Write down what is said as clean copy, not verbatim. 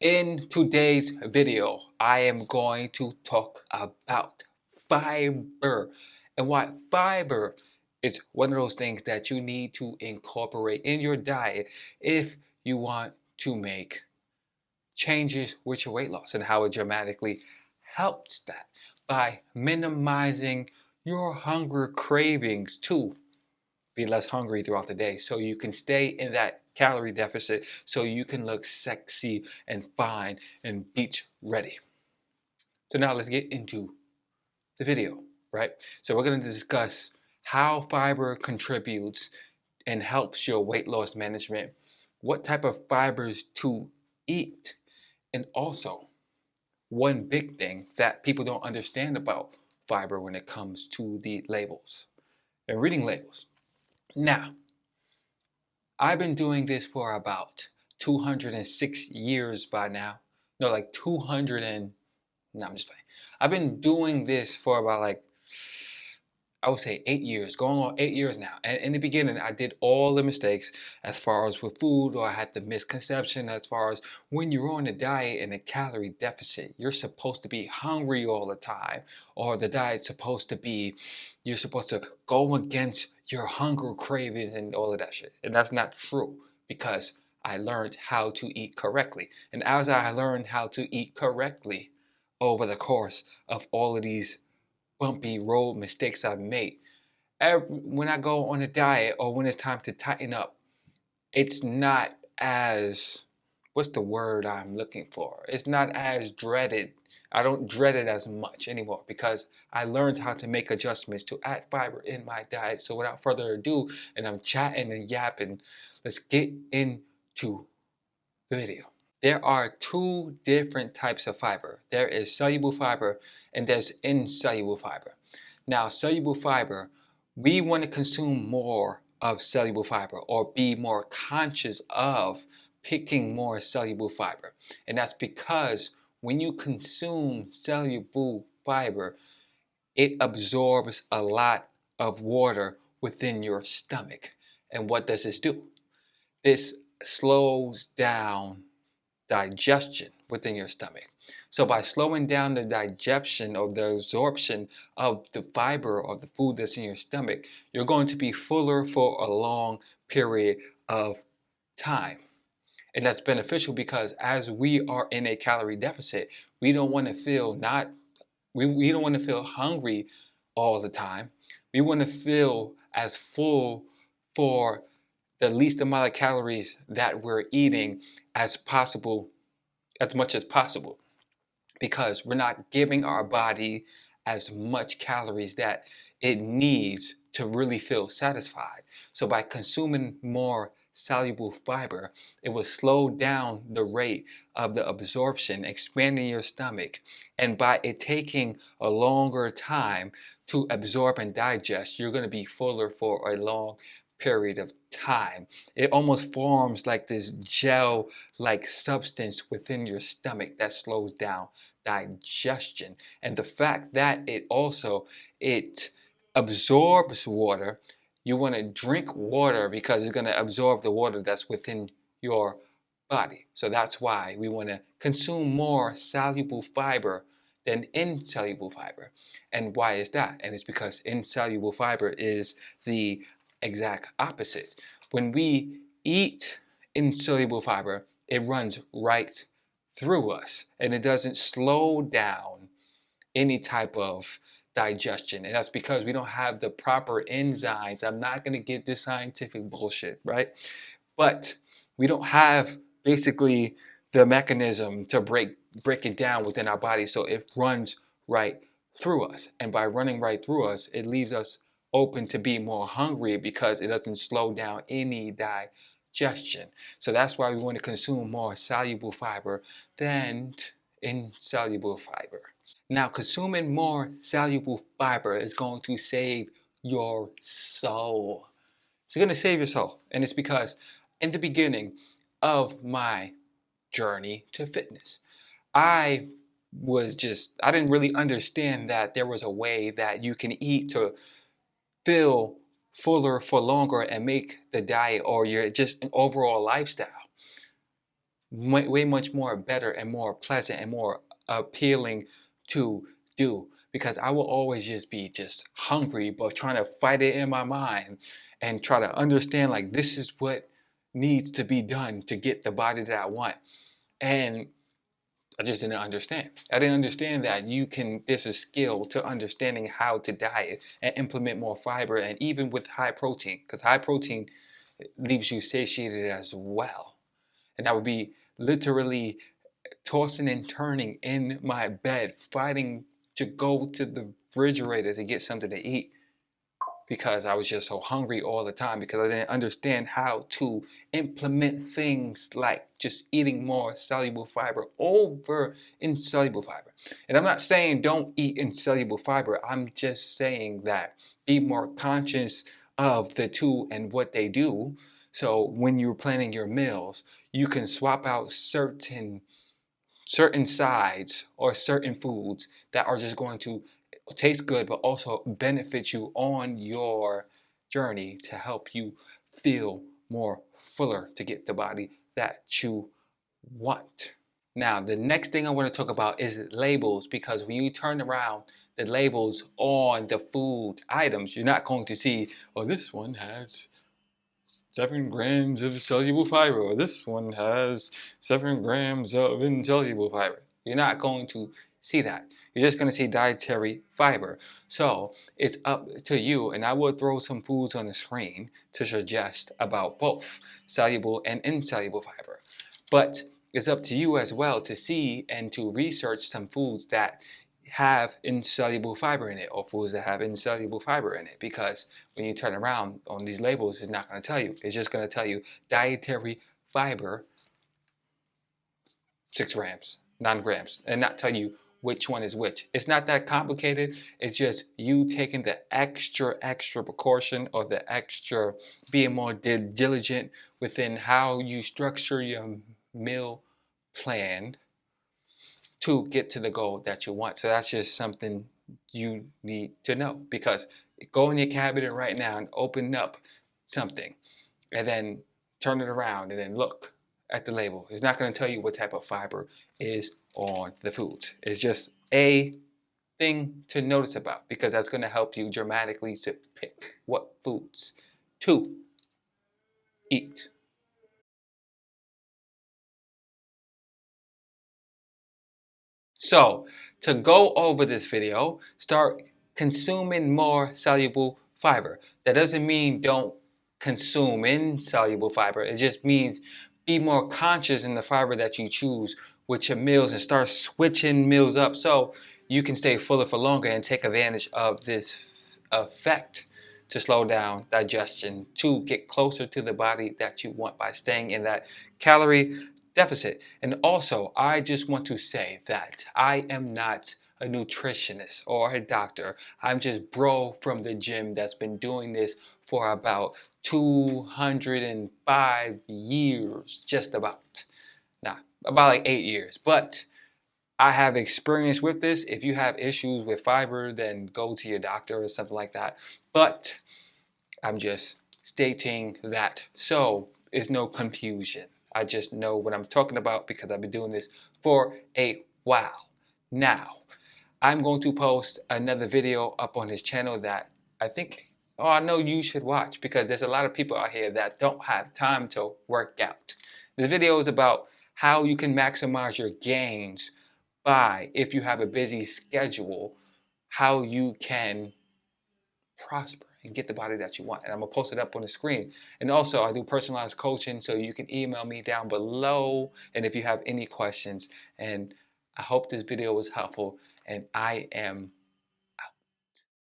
In today's video, I am going to talk about fiber and why fiber is one of those things that you need to incorporate in your diet if you want to make changes with your weight loss, and how it dramatically helps that by minimizing your hunger cravings to be less hungry throughout the day so you can stay in that calorie deficit so you can look sexy and fine and beach ready. So now let's get into the video, right? So we're going to discuss how fiber contributes and helps your weight loss management, what type of fibers to eat, and also one big thing that people don't understand about fiber when it comes to the labels and reading labels. Now, I've been doing this for about 206 years by now. No, like 200 and, no, I'm just playing. I've been doing this for about like, I would say 8 years, going on 8 years now. And in the beginning, I did all the mistakes as far as with food, or I had the misconception as far as when you're on a diet and a calorie deficit, you're supposed to be hungry all the time, or the diet's supposed to be, you're supposed to go against your hunger cravings and all of that shit. And that's not true because I learned how to eat correctly. And as I learned how to eat correctly over the course of all of these bumpy road mistakes I've made. When I go on a diet or when it's time to tighten up, it's not as, what's the word I'm looking for? It's not as dreaded. I don't dread it as much anymore because I learned how to make adjustments to add fiber in my diet. So without further ado, and I'm chatting and yapping, let's get into the video. There are two different types of fiber. There is soluble fiber and there's insoluble fiber. Now, soluble fiber, we want to consume more of soluble fiber or be more conscious of picking more soluble fiber. And that's because when you consume soluble fiber, it absorbs a lot of water within your stomach. And what does this do? This slows down digestion within your stomach. So by slowing down the digestion or the absorption of the fiber or the food that's in your stomach, you're going to be fuller for a long period of time. And that's beneficial because as we are in a calorie deficit, we don't want to feel we don't want to feel hungry all the time. We want to feel as full for the least amount of calories that we're eating as possible, as much as possible, because we're not giving our body as much calories that it needs to really feel satisfied. So by consuming more soluble fiber, it will slow down the rate of the absorption, expanding your stomach. And by it taking a longer time to absorb and digest, you're going to be fuller for a long period of time. It almost forms like this gel-like substance within your stomach that slows down digestion. And the fact that it absorbs water, you want to drink water because it's going to absorb the water that's within your body. So that's why we want to consume more soluble fiber than insoluble fiber. And why is that? And it's because insoluble fiber is the exact opposite. When we eat insoluble fiber, it runs right through us and it doesn't slow down any type of digestion. And that's because we don't have the proper enzymes. I'm not going to get this scientific bullshit, right? But we don't have basically the mechanism to break it down within our body, so it runs right through us. And by running right through us, it leaves us open to be more hungry because it doesn't slow down any digestion. So that's why we want to consume more soluble fiber than insoluble fiber. Now, consuming more soluble fiber is going to save your soul. It's going to save your soul. And it's because in the beginning of my journey to fitness, I didn't really understand that there was a way that you can eat to feel fuller for longer and make the diet or your just an overall lifestyle way much more better and more pleasant and more appealing to do, because I will always just be just hungry, but trying to fight it in my mind and try to understand like this is what needs to be done to get the body that I want. And I just didn't understand. I didn't understand that there's a skill to understanding how to diet and implement more fiber, and even with high protein, because high protein leaves you satiated as well. And I would be literally tossing and turning in my bed, fighting to go to the refrigerator to get something to eat, because I was just so hungry all the time, because I didn't understand how to implement things like just eating more soluble fiber over insoluble fiber. And I'm not saying don't eat insoluble fiber. I'm just saying that be more conscious of the two and what they do. So when you're planning your meals, you can swap out certain sides or certain foods that are just going to taste good but also benefit you on your journey to help you feel more fuller, to get the body that you want. Now, the next thing I want to talk about is labels, because when you turn around the labels on the food items, you're not going to see, oh, this one has 7 grams of soluble fiber, or this one has 7 grams of insoluble fiber. You're not going to see that. You're just going to see dietary fiber. So it's up to you, and I will throw some foods on the screen to suggest about both soluble and insoluble fiber. But it's up to you as well to see and to research some foods that have insoluble fiber in it, or foods that have insoluble fiber in it, because when you turn around on these labels, it's not going to tell you. It's just going to tell you dietary fiber 6 grams, 9 grams, and not tell you which one is which. It's not that complicated. It's just you taking the extra precaution, or the extra being more diligent within how you structure your meal plan to get to the goal that you want. So that's just something you need to know, because go in your cabinet right now and open up something and then turn it around and then look at the label. It's not going to tell you what type of fiber is on the foods. It's just a thing to notice about, because that's going to help you dramatically to pick what foods to eat. So, to go over this video, start consuming more soluble fiber. That doesn't mean don't consume insoluble fiber. It just means be more conscious in the fiber that you choose with your meals, and start switching meals up so you can stay fuller for longer and take advantage of this effect to slow down digestion, to get closer to the body that you want by staying in that calorie deficit. And also, I just want to say that I am not a nutritionist or a doctor. I'm just bro from the gym that's been doing this for about 205 years, just about. Nah, about like 8 years. But I have experience with this. If you have issues with fiber, then go to your doctor or something like that. But I'm just stating that so there's no confusion. I just know what I'm talking about because I've been doing this for a while. Now, I'm going to post another video up on his channel that I know you should watch, because there's a lot of people out here that don't have time to work out. This video is about how you can maximize your gains by, if you have a busy schedule, how you can prosper and get the body that you want. And I'm gonna post it up on the screen. And also, I do personalized coaching, so you can email me down below, and if you have any questions. And I hope this video was helpful, and I am